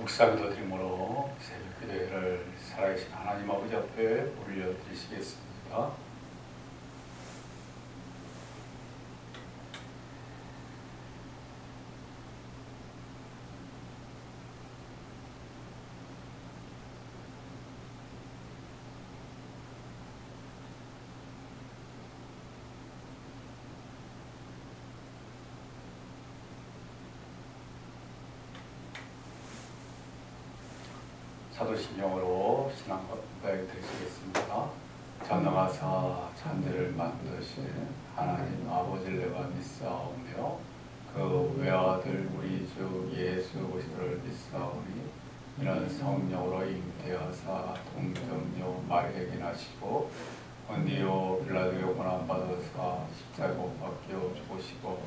묵상기도 드림으로 새벽기도회를 살아계신 하나님 아버지 앞에 올려드리시겠습니다. 사도신경으로 신앙 고백 드리시겠습니다. 전능하사 천지를 만드신 하나님 아버지를 내가 믿사오며 그 외아들 우리 주 예수 그리스도를 믿사오니 이는 성령으로 잉태하사 동정녀 마리아에게 나시고 본디오 빌라도에게 고난받아사 십자가에 못 박혀 죽으시고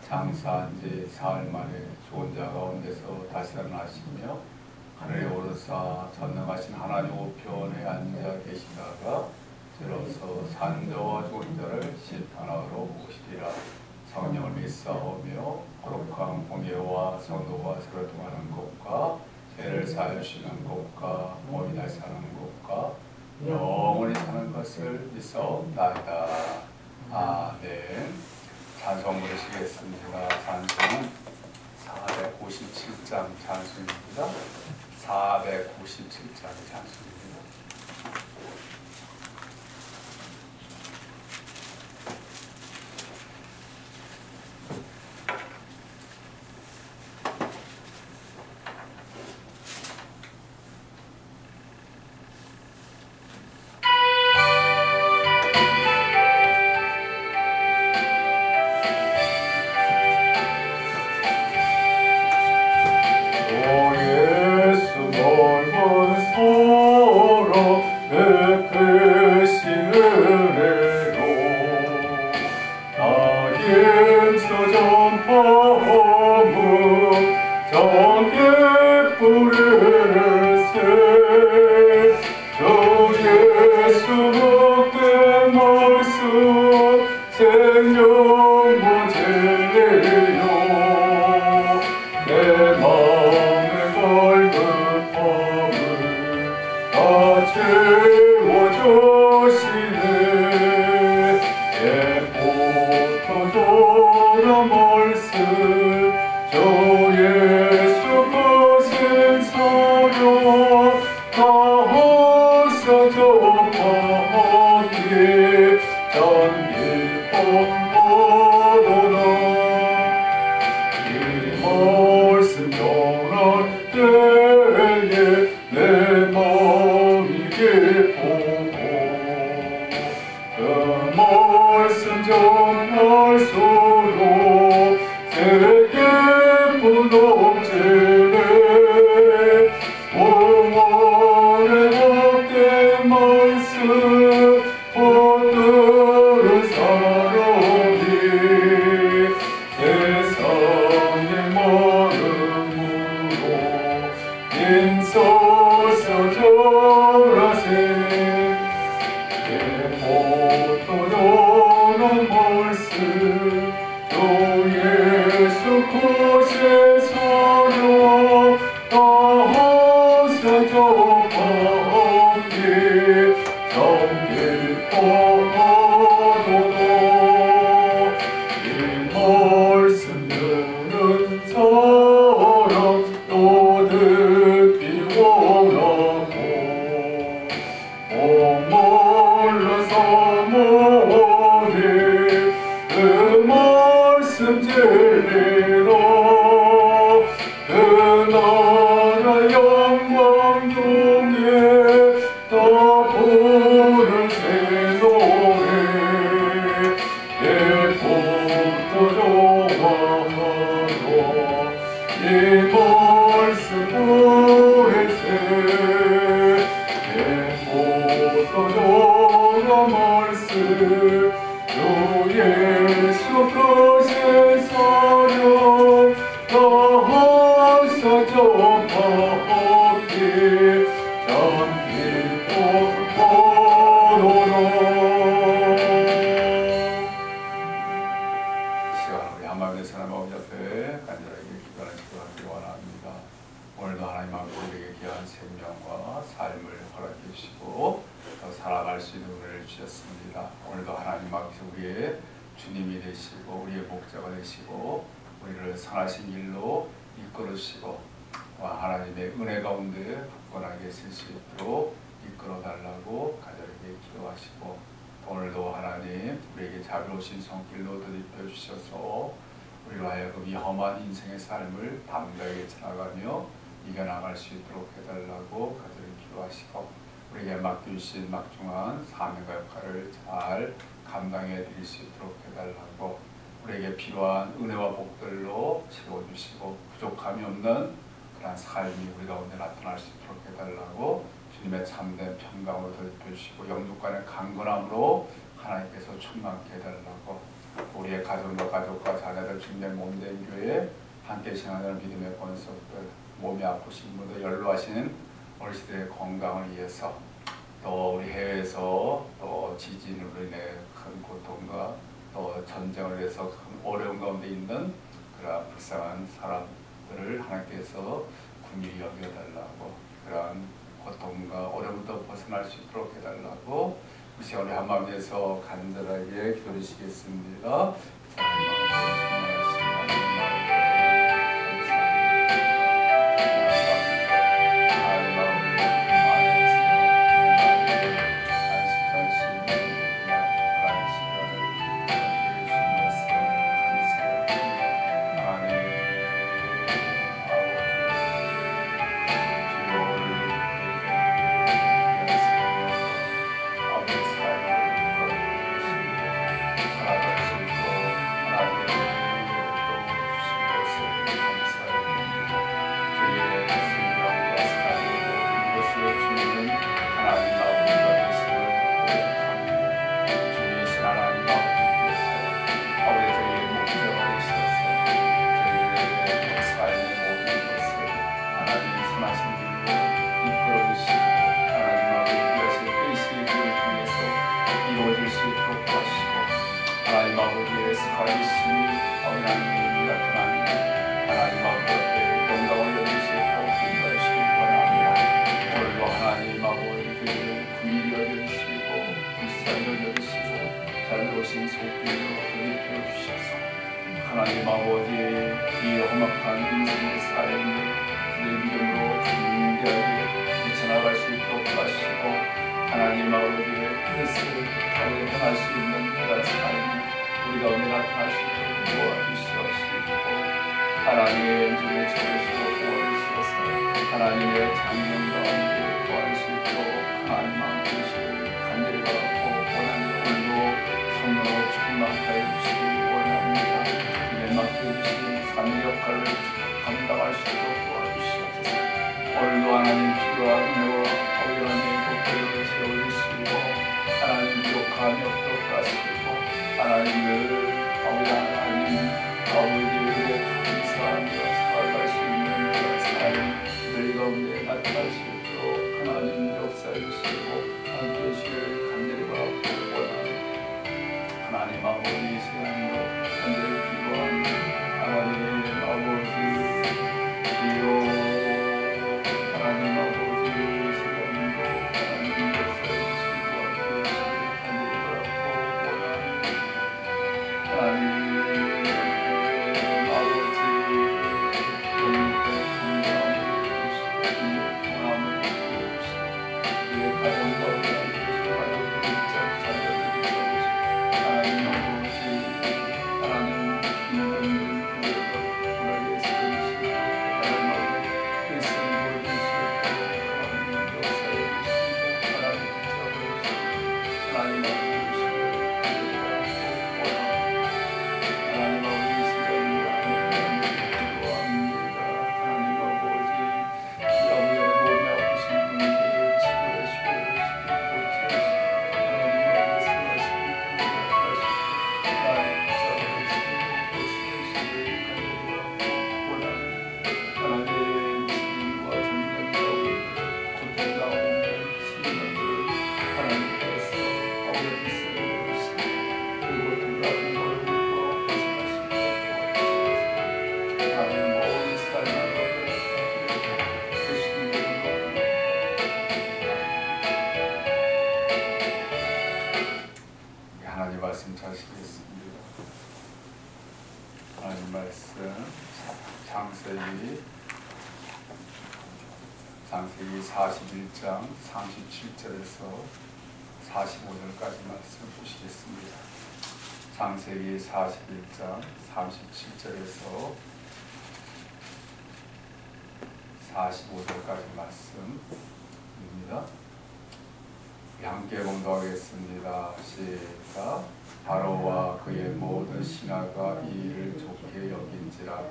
장사한 지 사흘 만에 죽은 자 가운데서 다시 살아나시며 하늘에 오르사 전능하신 하나님 우편에 앉아 계시다가 들어서 산 자와 죽은 자를 심판하러 오시리라. 성령을 믿사오며 거룩한 공예와 성도가 서로 통하는 것과 죄를 사하시는 것과 몸이 다시 사는 것과 영원히 사는 것을 믿사옵나이다. 아멘. 찬송 부르시겠습니다. 찬송은 497장 찬송입니다. 497장 찬송입니다. 하나님 나갈 수 있는 은혜를 주셨습니다. 오늘도 하나님 앞에서 우리의 주님이 되시고 우리의 목자가 되시고 우리를 선하신 길로 이끌으시고 하나님의 은혜 가운데 굳건하게 쓸 수 있도록 이끌어달라고 가족에게 기도하시고 오늘도 하나님 우리에게 자비로우신 손길로 드립혀 주셔서 우리로 하여금 이 험한 인생의 삶을 담대하게 지나가며 이겨나갈 수 있도록 해달라고 가족에게 기도하시고 우리에게 맡겨주신 막중한 사명과 역할을 잘 감당해 드릴 수 있도록 해달라고 우리에게 필요한 은혜와 복들로 채워주시고 부족함이 없는 그러한 삶이 우리 가운데 나타날 수 있도록 해달라고 주님의 참된 평강으로 덮여주시고 영육간의 강건함으로 하나님께서 충만케 해달라고 우리의 가족과 자녀들 주님의 몸된 교회 함께 신앙하는 믿음의 권속들 몸이 아프신 분들 연로하시는 어르신들의 건강을 위해서 또 우리 해외에서 또 지진으로 인해 큰 고통과 또 전쟁을 위해서 큰 어려움 가운데 있는 그러한 불쌍한 사람들을 하나님께서 긍휼히 여겨달라고 그러한 고통과 어려움부터 벗어날 수 있도록 해달라고 이 시간 우리 한마음에서 간절하게 기도드리시겠습니다. 하나님 아버지 이 험악한 인생의 삶을 주의 믿음으로 담대하게 헤쳐나갈 수 있도록 하시고 하나님 아버지의 뜻을 아버지 행할 수 있는 그런 삶이 우리 가운데 나타날 수 있도록 도와주시옵시고 하나님 주의 저리시고 도와주시옵소서 하나님의 장면 가운데 도와줄 수 있도록 하나님 아버지를 간절히 바라고 원하는 오늘도 성령으로 충만하여 주시기 원합니다. 맡겨주신 삶의 역할을 감당할 수 있도록 도와주시옵소서. 오늘도 하나님 필요한 은혜와 하나님의 복들을 채워주시고 하나님 부족함이 없도록 하시고 하나님을 하나님 아버지의 감사하며 살아갈 수 있는 그런 삶 너희 가운데 나타날 수 있도록 하나님 역사해 주시고 함께해 주시기를 간절히 바라고 원합니다. 하나님 아버지 이 시간도 간절히 기도합니다. 하나님 아버지 기도 하나님 아버지 시간도 하나님 역사해 주시고 간절히 바라고 원합니다. 하나님 아버지 영육의 건강을 주시고 평안을 주시고 우리의 가정 가운데 주시고 가족들 입장 자녀들 하나님 아버지 하나님 창세기 41장 37절에서 45절까지 말씀 보시겠습니다. 창세기 41장 37절에서 45절까지 말씀입니다. 함께 공부하겠습니다. 시작. 바로와 그의 모든 신하가 이 일을 좋게 여긴지라.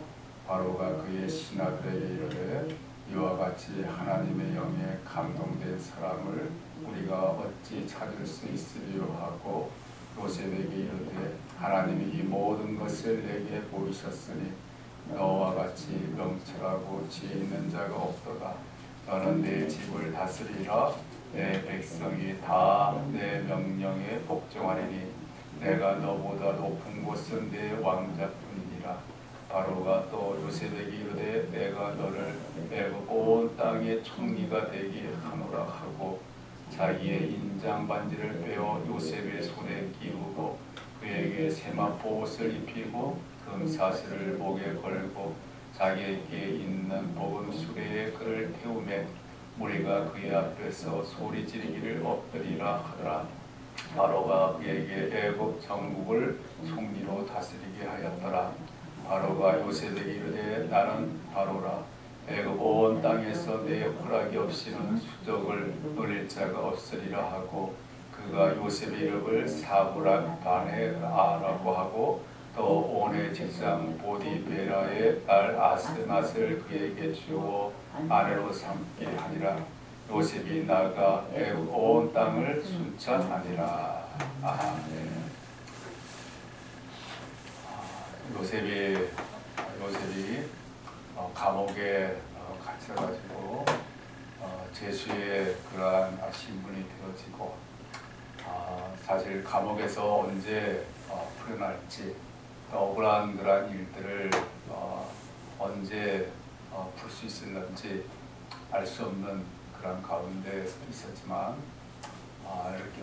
바로가 그의 신하들에게 이르되 이와 같이 하나님의 영에 감동된 사람을 우리가 어찌 찾을 수 있으리요 하고 요셉에게 이르되 하나님이 이 모든 것을 내게 보이셨으니 너와 같이 명철하고 지혜 있는 자가 없도다. 너는 내 집을 다스리라. 내 백성이 다 내 명령에 복종하리니 내가 너보다 높은 곳은 내 왕자뿐이니라. 바로가 또 요셉에게 이르되 내가 너를 애굽 온 땅의 총리가 되게 하노라 하고 자기의 인장 반지를 빼어 요셉의 손에 끼우고 그에게 세마포 옷을 입히고 금사슬을 목에 걸고 자기에게 있는 복음 수레에 그를 태우매 무리가 그의 앞에서 소리 지르기를 엎드리라 하더라. 바로가 그에게 애굽 전국을 총리로 다스리게 하였더라. 바로가 요셉에게 이르되 나는 바로라. 애굽 온 땅에서 내 허락이 없이는 수족을 누릴 자가 없으리라 하고 그가 요셉의 이름을 사브락 바네아라고 하고 또 온의 직장 보디베라의 딸 아스낫을 그에게 주어 아내로 삼게 하니라. 요셉이 나가 애굽 온 땅을 순찰하니라. 아멘. 요셉이 감옥에 갇혀가지고 죄수의 그러한 신분이 되어지고 사실 감옥에서 언제 풀려날지 억울한 그러한 일들을 언제 풀 수 있을는지 알 수 없는 그런 가운데 있었지만 이렇게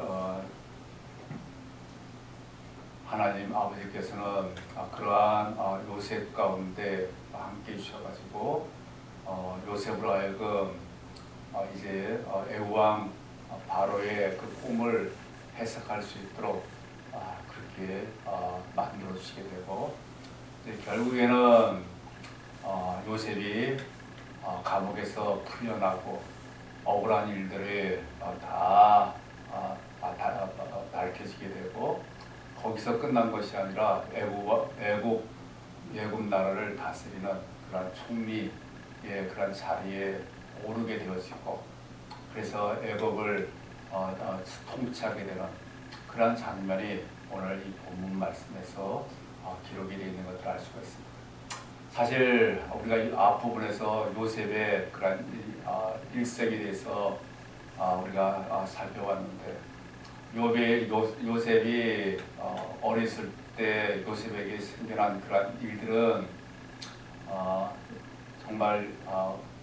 하나님 아버지께서는 그러한 요셉 가운데 함께 주셔가지고 요셉으로 하여금 이제 애국왕 바로의 그 꿈을 해석할 수 있도록 그렇게 만들어 주시게 되고 결국에는 요셉이 감옥에서 풀려나고 억울한 일들이 다 밝혀지게 되고 거기서 끝난 것이 아니라 애굽 나라를 다스리는 그런 총리의 그런 자리에 오르게 되어지고 그래서 애굽을 통치하게 되는 그런 장면이 오늘 이 본문 말씀에서 기록이 되어 있는 것을 알 수가 있습니다. 사실 우리가 이 앞부분에서 요셉의 그런 일생에 대해서 우리가 살펴봤는데 요셉이 어렸을 때 요셉에게 생겨난 그런 일들은 정말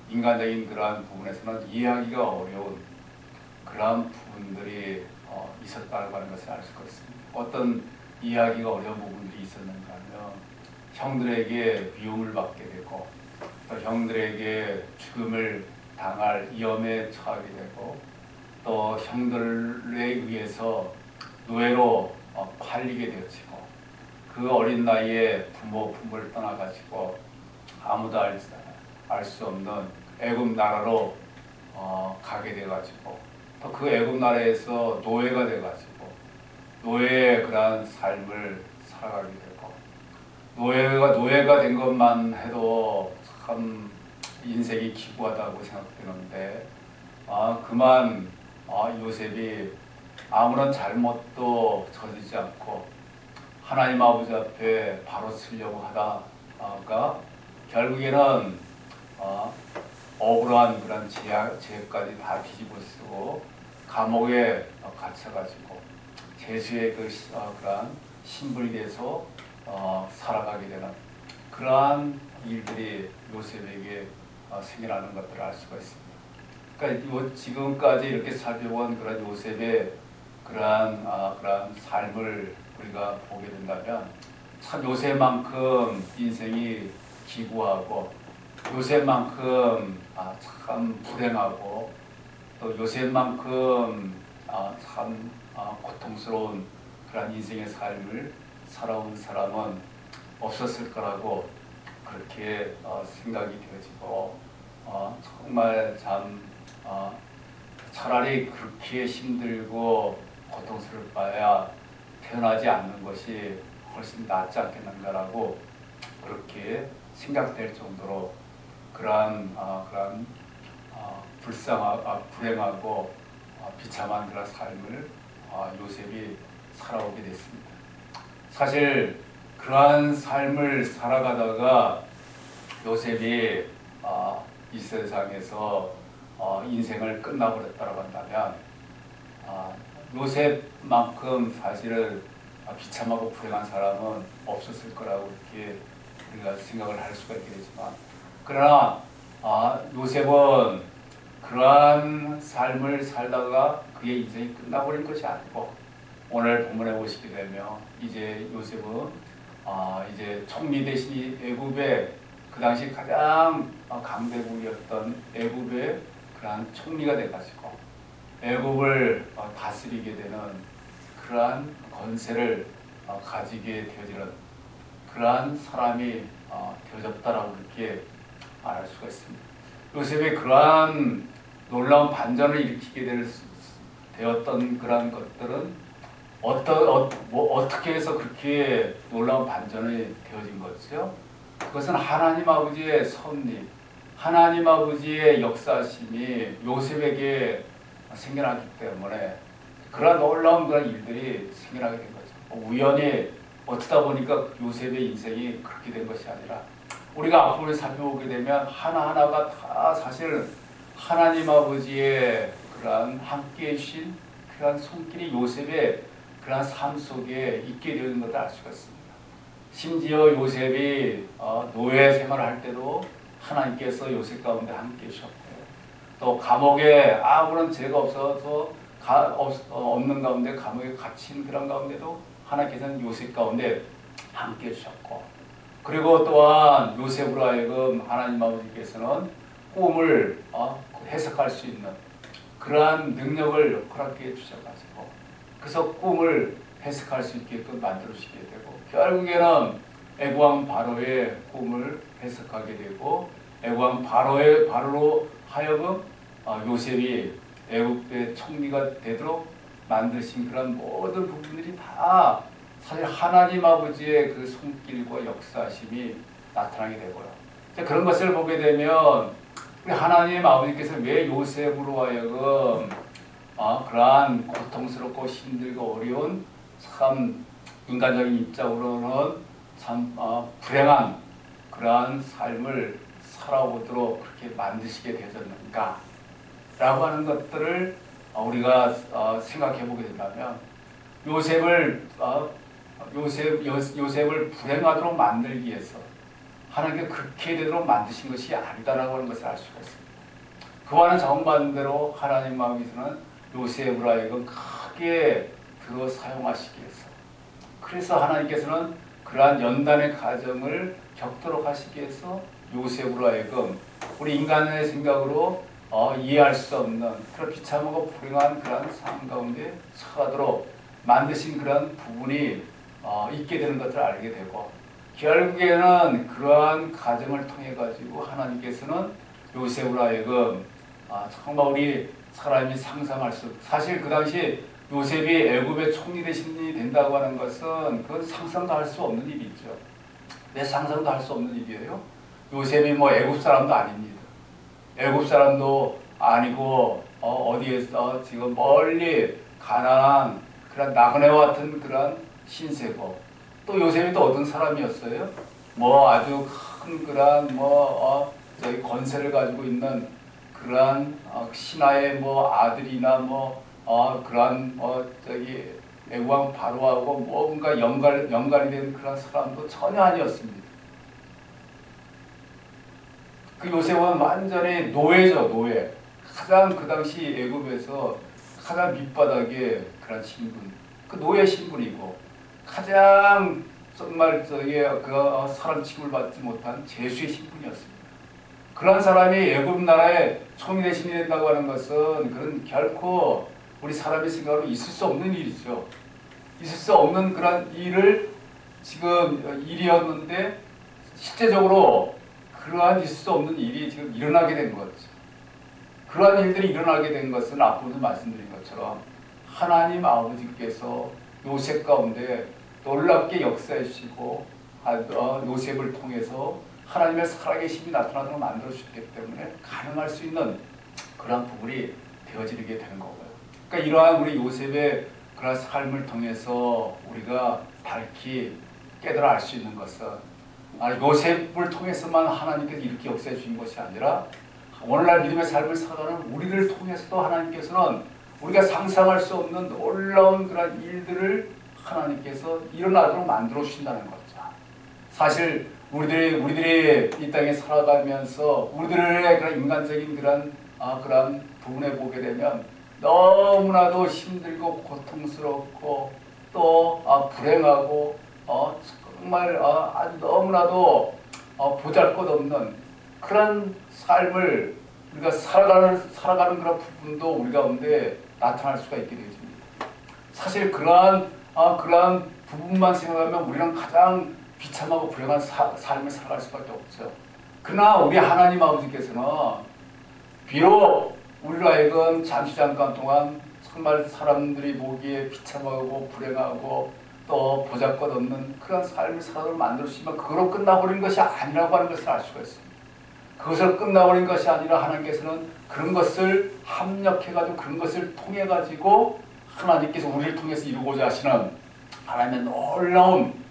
인간적인 그러한 부분에서는 이해하기가 어려운 그러한 부분들이 있었다고 하는 것을 알 수가 있습니다. 어떤 이해하기가 어려운 부분들이 있었는가 하면 형들에게 미움을 받게 되고 또 형들에게 죽음을 당할 위험에 처하게 되고 또 형들에 의해서 노예로 팔리게 되어지고 그 어린 나이에 품을 떠나가지고 아무도 알 수 없는 애굽 나라로 가게 돼가지고 또 그 애굽 나라에서 노예가 돼가지고 노예의 그러한 삶을 살아가게 되고 노예가 된 것만 해도 참 인생이 기구하다고 생각되는데 그만 요셉이 아무런 잘못도 저지르지 않고 하나님 아버지 앞에 바로 서려고 하다가 결국에는 억울한 그런 죄까지 다 뒤집어 쓰고 감옥에 갇혀가지고 죄수의 그러한 신분이 돼서 살아가게 되는 그러한 일들이 요셉에게 생겨나는 것들을 알 수가 있습니다. 그러니까 지금까지 이렇게 살펴본 그런 요셉의 그러한 삶을 우리가 보게 된다면 참 요셉만큼 인생이 기구하고 요셉만큼 참 불행하고 또 요셉만큼 참 고통스러운 그런 인생의 삶을 살아온 사람은 없었을 거라고 그렇게 생각이 되어지고 정말 참 차라리 그렇게 힘들고 고통스러울 바에야 태어나지 않는 것이 훨씬 낫지 않겠는가라고 그렇게 생각될 정도로 그러한 불행하고 비참한 그런 삶을 요셉이 살아오게 됐습니다. 사실 그러한 삶을 살아가다가 요셉이 이 세상에서 인생을 끝나버렸다고 한다면 요셉만큼 사실은 비참하고 불행한 사람은 없었을 거라고 이렇게 우리가 생각을 할 수가 있게 되지만, 그러나 요셉은 그러한 삶을 살다가 그의 인생이 끝나버린 것이 아니고 오늘 본문에 보시게 되면 이제 요셉은 이제 총리 대신 애굽의 그 당시 가장 강대국이었던 애굽의 그러한 총리가 돼가지고 애굽을 다스리게 되는 그러한 권세를 가지게 되어지는 그러한 사람이 되어졌다라고 이렇게 말할 수가 있습니다. 요셉의 그러한 놀라운 반전을 일으키게 되었던 그러한 것들은 어떻게 해서 그렇게 놀라운 반전이 되어진 거죠? 그것은 하나님 아버지의 섭리, 하나님 아버지의 역사심이 요셉에게 생겨나기 때문에 그러한 놀라운 그런 일들이 생겨나게 된 거죠. 우연히 어쩌다 보니까 요셉의 인생이 그렇게 된 것이 아니라 우리가 앞으로 살펴보게 되면 하나하나가 다 사실 하나님 아버지의 그러한 함께해 주신 그러한 손길이 요셉의 그러한 삶 속에 있게 되는 것을 알 수가 있습니다. 심지어 요셉이 노예 생활을 할 때도 하나님께서 요셉 가운데 함께 해주셨고, 또 감옥에 아무런 죄가 없는 가운데 감옥에 갇힌 그런 가운데도 하나님께서는 요셉 가운데 함께 해주셨고, 그리고 또한 요셉으로 하여금 하나님 아버지께서는 꿈을 해석할 수 있는 그러한 능력을 허락해 주셔가지고 그래서 꿈을 해석할 수 있게끔 만들어주시게 되고, 결국에는 애국왕 바로의 꿈을 해석하게 되고 애국왕 바로로 하여금 요셉이 애국의 총리가 되도록 만드신 그런 모든 부분들이 다 사실 하나님 아버지의 그 손길과 역사심이 나타나게 되고요. 그런 것을 보게 되면 우리 하나님 아버지께서 왜 요셉으로 하여금 그러한 고통스럽고 힘들고 어려운 참 인간적인 입장으로는 참 불행한 그러한 삶을 살아오도록 그렇게 만드시게 되었는가 라고 하는 것들을 우리가 생각해 보게 된다면 요셉을 불행하도록 만들기 위해서 하나님께 그렇게 되도록 만드신 것이 아니다라고 하는 것을 알 수가 있습니다. 그와는 정반대로 하나님 마음에서는 요셉으로 하여금 크게 들어 사용하시기 위해서, 그래서 하나님께서는 그러한 연단의 과정을 겪도록 하시기 위해서 요셉으로 하여금 우리 인간의 생각으로 이해할 수 없는 그런 비참하고 불행한 그런 삶 가운데 처하도록 만드신 그런 부분이 있게 되는 것을 알게 되고, 결국에는 그러한 과정을 통해 가지고 하나님께서는 요셉으로 하여금 정말 우리 사람이 상상할 수, 사실 그 당시 요셉이 애굽의 총리 대신이 된다고 하는 것은 그건 상상도 할 수 없는 일이죠. 왜 상상도 할 수 없는 일이에요? 요셉이 애굽 사람도 아닙니다. 애굽 사람도 아니고 어디에서 지금 멀리 가나안 그런 나그네와 같은 그런 신세고, 또 요셉이 또 어떤 사람이었어요? 아주 큰 그런 저기 권세를 가지고 있는 그러한 신하의 아들이나 그러한 저기 애국왕 바로하고 뭔가 연관이 된 그런 사람도 전혀 아니었습니다. 그 요셉은 완전히 노예죠, 노예. 가장 그 당시 애굽에서 가장 밑바닥의 그런 신분, 그 노예 신분이고 가장 정말 그 사람 취급을 받지 못한 죄수의 신분이었습니다. 그런 사람이 애굽 나라의 총리 대신이 된다고 하는 것은 그런 결코 우리 사람이 생각하면 있을 수 없는 일이죠. 있을 수 없는 그런 일을 지금 일이었는데 실제적으로 그러한 있을 수 없는 일이 지금 일어나게 된 거죠. 그러한 일들이 일어나게 된 것은 앞으로도 말씀드린 것처럼 하나님 아버지께서 요셉 가운데 놀랍게 역사해 주시고 요셉을 통해서 하나님의 살아계심이 나타나도록 만들어 주셨기 때문에 가능할 수 있는 그러한 부분이 되어지게 되는 거고요. 그러니까 이러한 우리 요셉의 그런 삶을 통해서 우리가 밝히 깨달아 알 수 있는 것은 요셉을 통해서만 하나님께서 이렇게 역사해 주신 것이 아니라 오늘날 믿음의 삶을 살아가는 우리를 통해서도 하나님께서는 우리가 상상할 수 없는 놀라운 그런 일들을 하나님께서 일어나도록 만들어 주신다는 거죠. 사실 우리들이 이 땅에 살아가면서 우리들의 그런 인간적인 그런 부분에 보게 되면 너무나도 힘들고 고통스럽고 또 불행하고 정말 아주 너무나도 보잘것없는 그런 삶을 우리가 살아가는 그런 부분도 우리 가운데 나타날 수가 있게 되어집니다. 사실 그러한 부분만 생각하면 우리는 가장 비참하고 불행한 삶을 살아갈 수밖에 없죠. 그러나 우리 하나님 아버지께서는 비록 우리로 하여금 잠깐 동안 정말 사람들이 보기에 비참하고 불행하고 또 보잘것없는 그런 삶을 살아도록 만들어주시면 그걸로 끝나버린 것이 아니라고 하는 것을 알 수가 있습니다. 그것을 끝나버린 것이 아니라 하나님께서는 그런 것을 합력해가지고 그런 것을 통해가지고 하나님께서 우리를 통해서 이루고자 하시는 하나님의 놀라운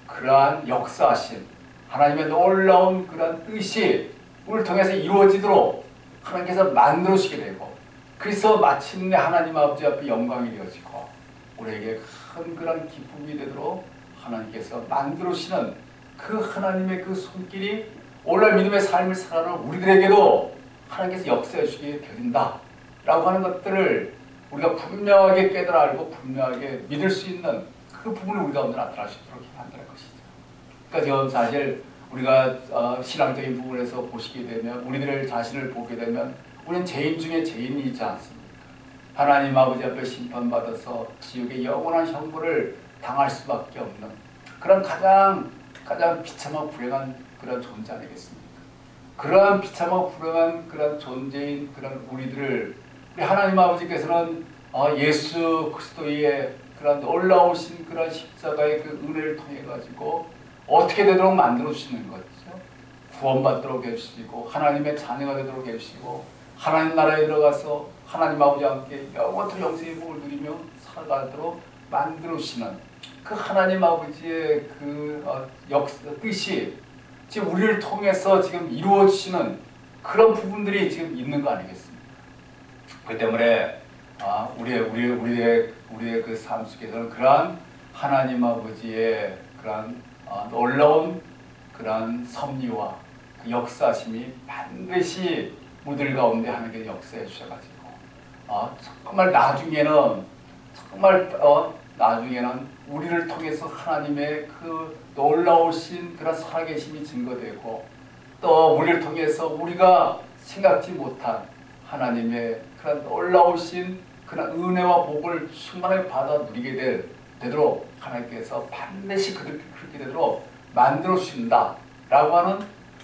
그러한 역사하심, 하나님의 놀라운 그러한 뜻이 우리를 통해서 이루어지도록 하나님께서 만들어주시게 되고, 그래서 마침내 하나님 아버지 앞에 영광이 되어지고 우리에게 큰 그런 기쁨이 되도록 하나님께서 만들어주시는 그 하나님의 그 손길이 오늘날 믿음의 삶을 살아가는 우리들에게도 하나님께서 역사해 주시게 되린다 라고 하는 것들을 우리가 분명하게 깨달아 알고 분명하게 믿을 수 있는 그 부분을 우리 가운데 나타날 수 있도록 만드는 것이죠. 그러니까 지금 사실 우리가 신앙적인 부분에서 보시게 되면 우리들의 자신을 보게 되면 우리는 죄인 중에 죄인이지 않습니까? 하나님 아버지 앞에 심판받아서 지옥의 영원한 형벌을 당할 수밖에 없는 그런 가장 비참하고 불행한 그런 존재 아니겠습니까? 그러한 비참하고 불행한 그런 존재인 그런 우리들을 우리 하나님 아버지께서는 예수 그리스도의 그런 놀라우신 그런 십자가의 그 은혜를 통해 가지고 어떻게 되도록 만들어 주시는 거죠. 구원받도록 해주시고 하나님의 자녀가 되도록 해주시고 하나님 나라에 들어가서 하나님 아버지와 함께 영원토록 영생의 복을 누리며 살아가도록 만들어 주시는 그 하나님 아버지의 그 뜻이 지금 우리를 통해서 지금 이루어지시는 그런 부분들이 지금 있는 거 아니겠습니까? 그 때문에 우리의 그 삶 속에서는 그러한 하나님 아버지의 그러한 놀라운 그러한 섭리와 그 역사심이 반드시 우리들 가운데 하나님께 역사해 주셔가지고 정말 나중에는 우리를 통해서 하나님의 그 놀라우신 그런 살아계심이 증거되고 또 우리를 통해서 우리가 생각지 못한 하나님의 그런 놀라우신 그런 은혜와 복을 충만하게 받아 누리게 되도록 하나님께서 반드시 그렇게 되도록 만들어 주신다 라고 하는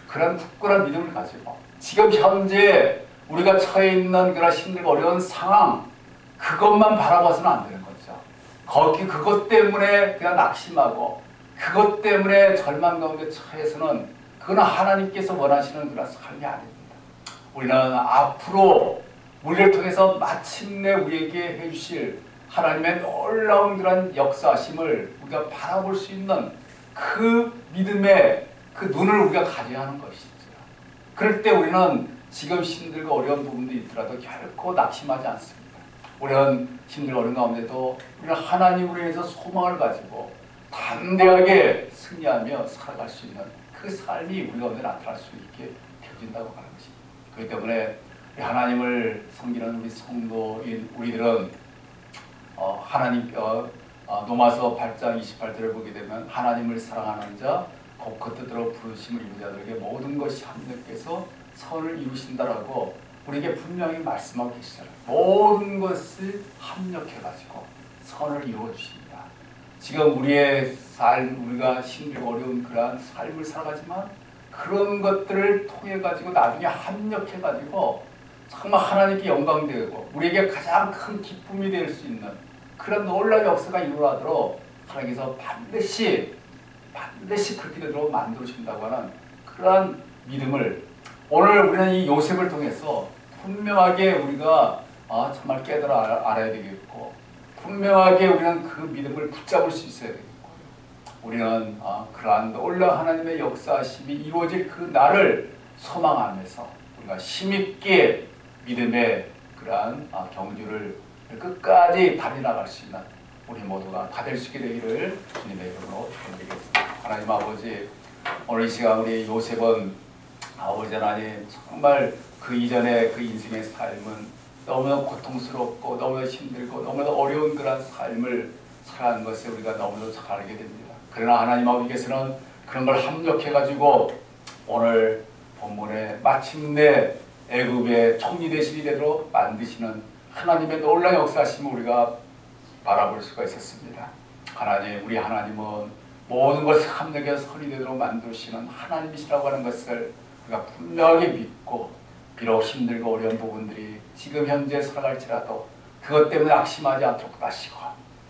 그런 굳건한 믿음을 가지고 지금 현재 우리가 처해 있는 그런 힘들고 어려운 상황 그것만 바라봐서는 안 되는 거죠. 그것 때문에 그냥 낙심하고 그것 때문에 절망 가운데 처해서는 그건 하나님께서 원하시는 그런 삶이 아닙니다. 우리는 앞으로 우리를 통해서 마침내 우리에게 해주실 하나님의 놀라운 그런 역사심을 우리가 바라볼 수 있는 그 믿음의 그 눈을 우리가 가져야 하는 것이죠. 그럴 때 우리는 지금 힘들고 어려운 부분도 있더라도 결코 낙심하지 않습니다. 우리는 힘들고 어려운 가운데도 우리는 하나님으로 인해서 소망을 가지고 담대하게 승리하며 살아갈 수 있는 그 삶이 우리 가운데 나타날 수 있게 되어진다고 하는 것입니다. 그렇기 때문에 하나님을 섬기는 우리 성도인 우리들은 하나님 로마서 8장 28절을 보게 되면 하나님을 사랑하는 자 곧 그 뜻대로 부르심을 입은 자들에게 모든 것이 합력해서 선을 이루신다라고 우리에게 분명히 말씀하고 계시잖아요. 모든 것을 합력해가지고 선을 이루어 주십니다. 지금 우리의 삶, 우리가 힘들고 어려운 그러한 삶을 살아가지만 그런 것들을 통해가지고 나중에 합력해가지고 정말 하나님께 영광되고 우리에게 가장 큰 기쁨이 될 수 있는 그런 놀라운 역사가 일어나도록 하나님께서 반드시 그렇게 되도록 만들어주신다고 하는 그러한 믿음을 오늘 우리는 이 요셉을 통해서 분명하게 우리가 정말 깨달아 알아야 되겠고 분명하게 우리는 그 믿음을 붙잡을 수 있어야 되겠고 우리는 그러한 놀라운 하나님의 역사심이 이루어질 그 날을 소망하면서 우리가 힘있게 믿음의 그러한 경주를 끝까지 달려나갈 수 있는 우리 모두가 다 될 수 있게 되기를 주님의 이름으로 축원드리겠습니다. 하나님 아버지, 오늘 이 시간 우리 요셉은 아버지 하나님 정말 그 이전의 그 인생의 삶은 너무나 고통스럽고 너무나 힘들고 너무나 어려운 그런 삶을 살아가는 것을 우리가 너무나 잘 알게 됩니다. 그러나 하나님 아버지께서는 그런 걸 합력해가지고 오늘 본문에 마침내 애굽의 총리 대신이 되도록 만드시는 하나님의 놀라운 역사심을 우리가 바라볼 수가 있었습니다. 하나님, 우리 하나님은 모든 것을 합력해서 선이 되도록 만드시는 하나님이시라고 하는 것을 우리가 분명하게 믿고 비록 힘들고 어려운 부분들이 지금 현재 살아갈지라도 그것 때문에 낙심하지 않도록 하시고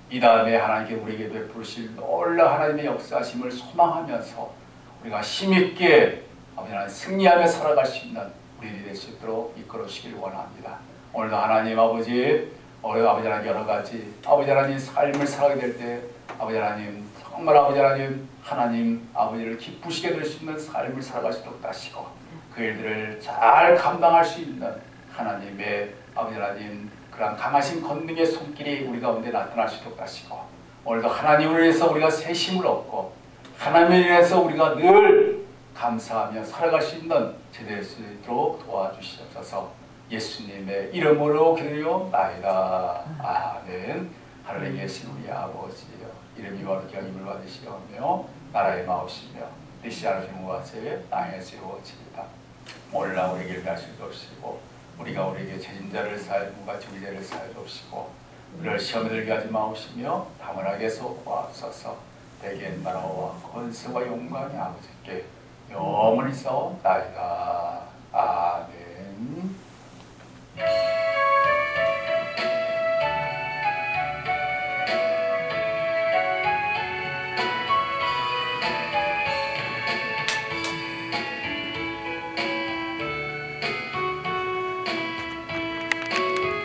이 다음에 하나님께 우리에게 베푸실 놀라운 하나님의 역사심을 소망하면서 우리가 힘있게 아버지 하나님 승리하며 살아갈 수 있는 우리들이 될 수 있도록 이끌어 주시길 원합니다. 오늘도 하나님 아버지 하나님 여러 가지 아버지 하나님 삶을 살아가게 될 때 아버지 하나님 정말 아버지 하나님 아버지를 기쁘시게 될 수 있는 삶을 살아갈 수 있도록 하시고 그 일들을 잘 감당할 수 있는 하나님의 아버지 하나님 그런 강하신 권능의 손길이 우리 가운데 나타날 수 있도록 하시고 오늘도 하나님을 위해서 우리가 새 힘을 얻고 하나님을 위해서 우리가 늘 감사하며 살아갈 수 있는 제될 수 있도록 도와주시옵소서. 예수님의 이름으로 기도하옵나이다. 아멘. 하늘에 계신 우리 아버지여, 이름이 거룩히 여김을 받으시오며 나라의 마옵시며 뜻이 하시는 것에 땅에서 이루어지이다. 오늘날 우리에게 일하실 수 없이고 우리가 우리에게 죄진자를 사하고 같이 우리 죄를 사하여 없이고 우리를 시험에 들게 하지 마옵시며 다만 하게서 구하옵소서. 대개의 나라와 권세와 영광이 아버지께 영원히 있사옵나이다.